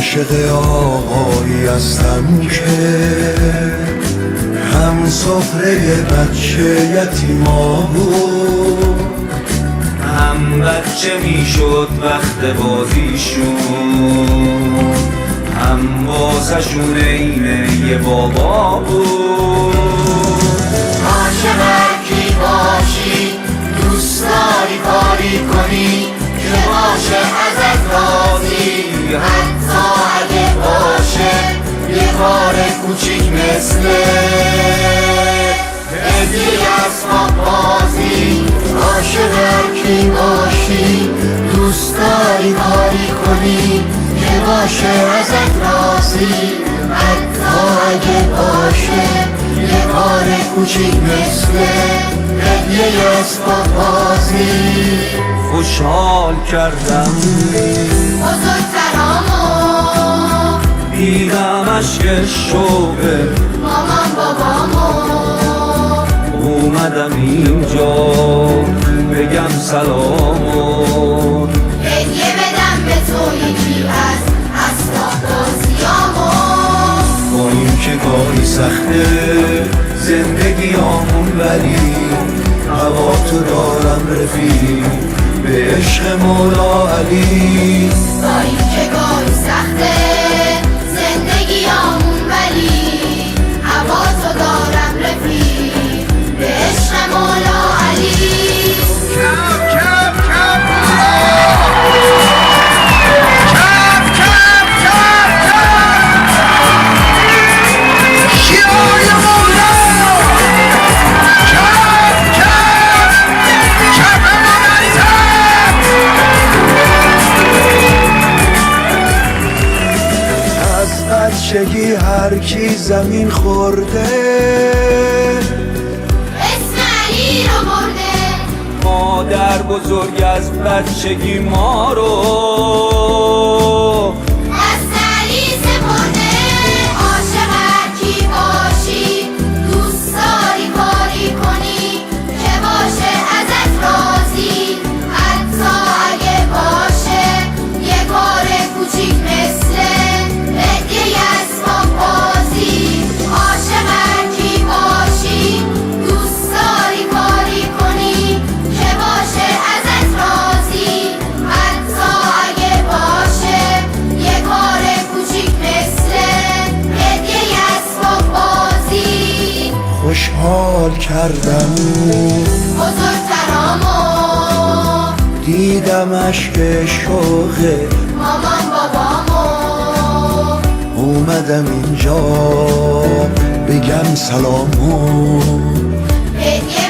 عاشق آقایی هستم که هم سفره بچه یتیما بود، هم بچه میشد وقت بازیشون، هم واسهشون عین یه بابا بود. عاشق هرکی باشی دوست داری کاری کنی که باشه ازت راضی، حتی اگه باشه یه کار کوچیک مثل هدیه اسباب بازی. عاشق هرکی باشی دوست داری کاری کنی که باشه ازت راضی، حتی اگه باشه یه کار کوچیک مثل هدیه اسباب بازی. خوشحال کردم بزرگترامو، دیدم عشق شوقه مامان بابامو، اومدم اینجا بگم سلامو، هدیه بدم به تو یکی از اسباب بازیامو. با این که گاهی سخته زندگیامون، ولی هوا تو دارم رفیق به عشق مولا علی. با این که گاهی سخته زندگیامون، ولی هوا تو دارم رفیق به عشق مولا علی. بچگی هر کی زمین خورده اسم علی رو برده، مادر بزرگ از بچگی ما رو دست علی سپرده. عاشق هرکی باشی دوست داری کاری کنی که باشه ازت راضی، حتی اگه باشه یه کار کوچیک مثل هدیه اسباب بازی. عاشق هرکی باشی دوست داری کاری کنی که باشه ازت راضی، حتی اگه باشه یه کار کوچیک مثل هدیه اسباب بازی. خوشحال کردم بزرگترامو، دیدم عشق شوقه مامان بابامو، اومدم اینجا بگم سلامو، هدیه